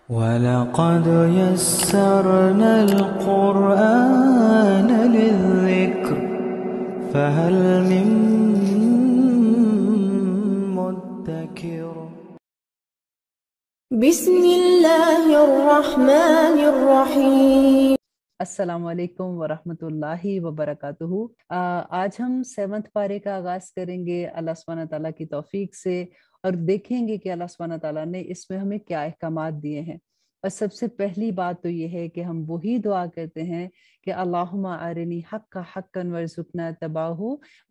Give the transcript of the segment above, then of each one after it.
وَلَقَدْ يَسَّرْنَا الْقُرْآنَ لِلذِّكْرِ فَهَلْ مِن مُّدَّكِرٍ. بسم اللہ الرحمن الرحیم۔ السلام علیکم ورحمۃ اللہ وبرکاتہ۔ آج ہم 7 پارے کا آغاز کریں گے اللہ سبحانہ تعالیٰ کی توفیق سے، اور دیکھیں گے کہ اللہ سبحانہ تعالیٰ نے اس میں ہمیں کیا احکامات دیے ہیں۔ اور سب سے پہلی بات تو یہ ہے کہ ہم وہی دعا کرتے ہیں کہ اللہم ارنی حق حقا وارزقنا اتباعہ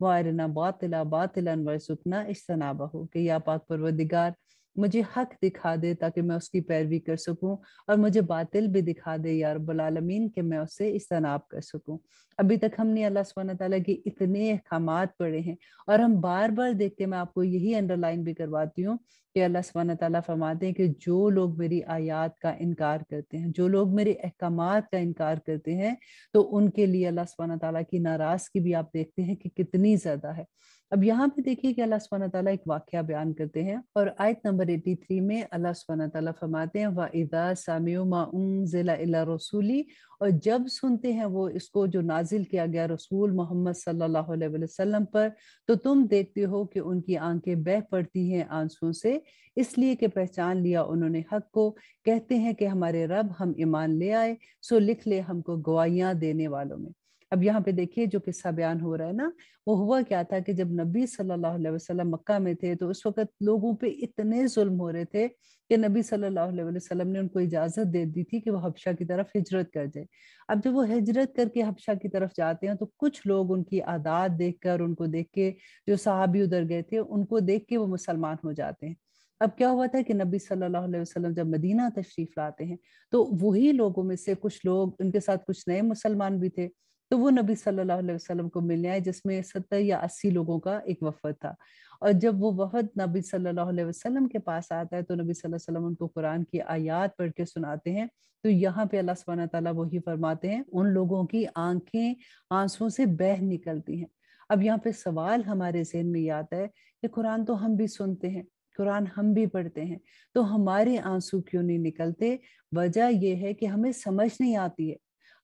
وارنا باطلا باطلا وارزقنا اجتنابہ، کہ یا پاک پروردگار مجھے حق دکھا دے تاکہ میں اس کی پیروی کر سکوں، اور مجھے باطل بھی دکھا دے یا رب العالمین کہ میں اس سے اجتناب کر سکوں۔ ابھی تک ہم نے اللہ سبحانہ تعالیٰ کے اتنے احکامات پڑھے ہیں، اور ہم بار بار دیکھتے ہیں، میں آپ کو یہی انڈر لائن بھی کرواتی ہوں کہ اللہ سبحانہ تعالیٰ فرماتے ہیں کہ جو لوگ میری آیات کا انکار کرتے ہیں، جو لوگ میرے احکامات کا انکار کرتے ہیں، تو ان کے لیے اللہ سبحانہ تعالیٰ کی ناراضگی بھی آپ دیکھتے ہیں کہ کتنی زیادہ ہے۔ اب یہاں پہ دیکھیے کہ اللہ سبحانہ تعالیٰ ایک واقعہ بیان کرتے ہیں، اور آیت نمبر 83 میں اللہ سبحانہ تعالیٰ فرماتے ہیں وَإِذَا سَمِعُوا مَا أُنزِلَ إِلَى الرَّسُولِ، اور جب سنتے ہیں وہ اس کو جو نازل کیا گیا رسول محمد صلی اللہ علیہ وسلم پر، تو تم دیکھتے ہو کہ ان کی آنکھیں بہہ پڑتی ہیں آنسوں سے، اس لیے کہ پہچان لیا انہوں نے حق کو، کہتے ہیں کہ ہمارے رب ہم ایمان لے آئے، سو لکھ لے ہم کو گواہیاں دینے والوں میں۔ اب یہاں پہ دیکھیے جو قصہ بیان ہو رہا ہے نا، وہ ہوا کیا تھا کہ جب نبی صلی اللہ علیہ وسلم مکہ میں تھے تو اس وقت لوگوں پہ اتنے ظلم ہو رہے تھے کہ نبی صلی اللہ علیہ وسلم نے ان کو اجازت دے دی تھی کہ وہ حبشہ کی طرف ہجرت کر جائے۔ اب جب وہ ہجرت کر کے حبشہ کی طرف جاتے ہیں تو کچھ لوگ ان کی عادات دیکھ کر، ان کو دیکھ کے، جو صحابی ادھر گئے تھے ان کو دیکھ کے وہ مسلمان ہو جاتے ہیں۔ اب کیا ہوا تھا کہ نبی صلی اللہ علیہ وسلم جب مدینہ تشریف لاتے ہیں تو وہی لوگوں میں سے کچھ لوگ، ان کے ساتھ کچھ نئے مسلمان بھی تھے، تو وہ نبی صلی اللہ علیہ وسلم کو ملنے آئے، جس میں 70 یا 80 لوگوں کا ایک وفد تھا۔ اور جب وہ وفد نبی صلی اللہ علیہ وسلم کے پاس آتا ہے تو نبی صلی اللہ علیہ وسلم ان کو قرآن کی آیات پڑھ کے سناتے ہیں۔ تو یہاں پہ اللہ سبحانہ تعالیٰ وہی فرماتے ہیں ان لوگوں کی آنکھیں آنسوں سے بہہ نکلتی ہیں۔ اب یہاں پہ سوال ہمارے ذہن میں یہ آتا ہے کہ قرآن تو ہم بھی سنتے ہیں، قرآن ہم بھی پڑھتے ہیں، تو ہمارے آنسو کیوں نہیں نکلتے؟ وجہ یہ ہے کہ ہمیں سمجھ نہیں آتی ہے،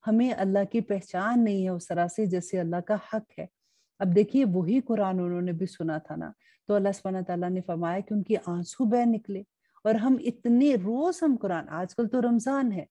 ہمیں اللہ کی پہچان نہیں ہے اس طرح سے جیسے اللہ کا حق ہے۔ اب دیکھیے وہی قرآن انہوں نے بھی سنا تھا نا، تو اللہ سبحانہ تعالیٰ نے فرمایا کہ ان کی آنسو بہ نکلے۔ اور ہم اتنے روز ہم قرآن، آج کل تو رمضان ہے،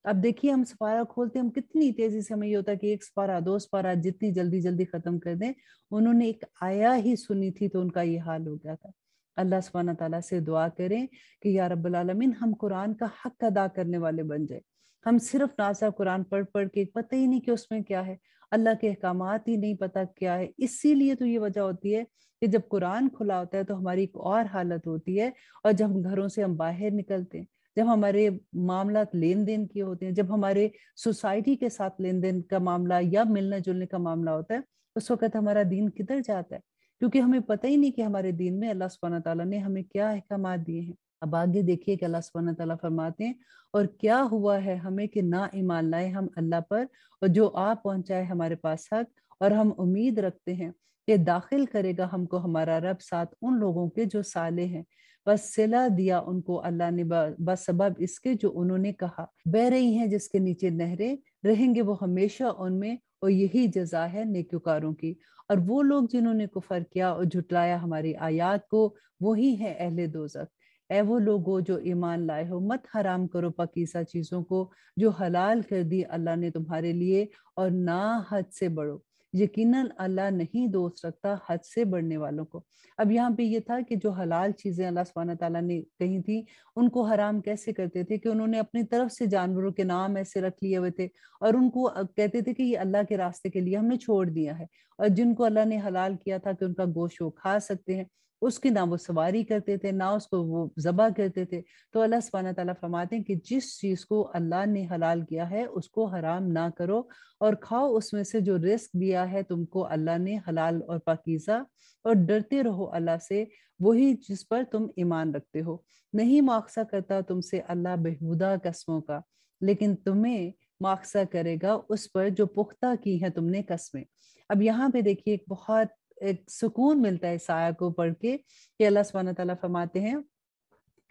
اب دیکھیے ہم سپارہ کھولتے ہیں، ہم کتنی تیزی سے، ہمیں یہ ہوتا ہے کہ ایک سپارہ 2 سپارہ جتنی جلدی جلدی ختم کر دیں۔ انہوں نے ایک آیا ہی سنی تھی تو ان کا یہ حال ہو گیا تھا۔ اللہ سبحانہ تعالیٰ سے دعا کریں کہ یا رب العالمین ہم قرآن کا حق ادا کرنے والے بن جائیں۔ ہم صرف نازا قرآن پڑھ پڑھ کے پتہ ہی نہیں کہ اس میں کیا ہے، اللہ کے احکامات ہی نہیں پتہ کیا ہے۔ اسی لیے تو یہ وجہ ہوتی ہے کہ جب قرآن کھلا ہوتا ہے تو ہماری ایک اور حالت ہوتی ہے، اور جب ہم گھروں سے ہم باہر نکلتے ہیں، جب ہمارے معاملات لین دین کے ہوتے ہیں، جب ہمارے سوسائٹی کے ساتھ لین دین کا معاملہ یا ملنے جلنے کا معاملہ ہوتا ہے، اس وقت ہمارا دین کدھر جاتا ہے؟ کیونکہ ہمیں پتہ ہی نہیں کہ ہمارے دین میں اللہ سبحانہ تعالیٰ نے ہمیں کیا احکامات دیے ہیں۔ اب آگے دیکھیے کہ اللہ سبحانہ تعالیٰ فرماتے ہیں اور کیا ہوا ہے ہمیں کہ نہ ایمان لائے ہم اللہ پر، اور جو آپ پہنچائے ہمارے پاس حق، اور ہم امید رکھتے ہیں کہ داخل کرے گا ہم کو ہمارا رب ساتھ ان لوگوں کے جو صالح ہیں، بس صلہ دیا ان کو اللہ نے بس سبب اس کے جو انہوں نے کہا، بہ رہی ہیں جس کے نیچے نہریں، رہیں گے وہ ہمیشہ ان میں، اور یہی جزا ہے نیکوکاروں کی۔ اور وہ لوگ جنہوں نے کفر کیا اور جھٹلایا ہماری آیات کو، وہی ہے اہل دوزخ۔ اے وہ لوگوں جو ایمان لائے ہو، مت حرام کرو پاکیزہ چیزوں کو جو حلال کر دی اللہ نے تمہارے لیے، اور نہ حد سے بڑھو، یقیناً اللہ نہیں دوست رکھتا حد سے بڑھنے والوں کو۔ اب یہاں پہ یہ تھا کہ جو حلال چیزیں اللہ سبحانہ تعالیٰ نے کہی تھی، ان کو حرام کیسے کرتے تھے کہ انہوں نے اپنی طرف سے جانوروں کے نام ایسے رکھ لیے ہوئے تھے، اور ان کو کہتے تھے کہ یہ اللہ کے راستے کے لیے ہم نے چھوڑ دیا ہے، اور جن کو اللہ نے حلال کیا تھا کہ ان کا گوشت وہ کھا سکتے ہیں، اس کی نہ وہ سواری کرتے تھے، نہ اس کو وہ ذبح کرتے تھے۔ تو اللہ سبحانہ تعالیٰ فرماتے ہیں کہ جس چیز کو اللہ نے حلال کیا ہے اس کو حرام نہ کرو، اور کھاؤ اس میں سے جو رزق دیا ہے تم کو اللہ نے حلال اور پاکیزہ، اور ڈرتے رہو اللہ سے، وہی جس پر تم ایمان رکھتے ہو۔ نہیں مواخذہ کرتا تم سے اللہ بہودہ قسموں کا، لیکن تمہیں مواخذہ کرے گا اس پر جو پختہ کی ہیں تم نے قسمیں۔ اب یہاں پہ دیکھیے ایک بہت ایک سکون ملتا ہے اس آیت کو پڑھ کے کہ اللہ سبحانہ تعالیٰ فرماتے ہیں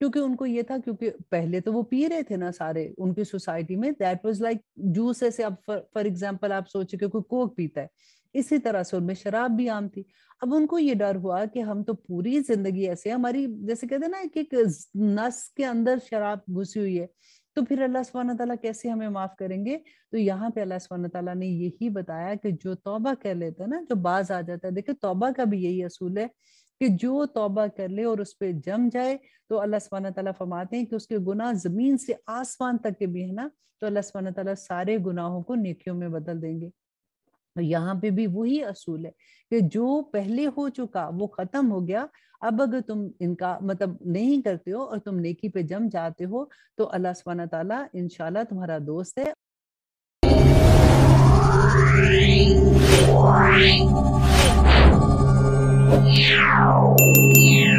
کیونکہ ان کو یہ تھا، کیونکہ پہلے تو وہ پی رہے تھے نا سارے ان کی سوسائٹی میں، دیٹ واز لائک جوس سے، اب فار ایگزامپل آپ سوچے کہ کوئی کوک پیتا ہے، اسی طرح سے ان میں شراب بھی عام تھی۔ اب ان کو یہ ڈر ہوا کہ ہم تو پوری زندگی ایسے، ہماری جیسے کہتے ہیں نا کہ ایک نس کے اندر شراب گھسی ہوئی ہے، تو پھر اللہ سبحانہ تعالیٰ کیسے ہمیں معاف کریں گے؟ تو یہاں پہ اللہ سبحانہ تعالیٰ نے یہی بتایا کہ جو توبہ کر لیتا ہے نا، جو باز آ جاتا ہے، دیکھیں توبہ کا بھی یہی اصول ہے کہ جو توبہ کر لے اور اس پہ جم جائے، تو اللہ سبحانہ تعالیٰ فرماتے ہیں کہ اس کے گناہ زمین سے آسمان تک کے بھی ہے نا، تو اللہ سبحانہ تعالیٰ سارے گناہوں کو نیکیوں میں بدل دیں گے۔ یہاں پہ بھی وہی اصول ہے کہ جو پہلے ہو چکا وہ ختم ہو گیا، اب اگر تم ان کا مطلب نہیں کرتے ہو اور تم نیکی پہ جم جاتے ہو تو اللہ سبحانہ تعالیٰ انشاءاللہ تمہارا دوست ہے۔ Yeah.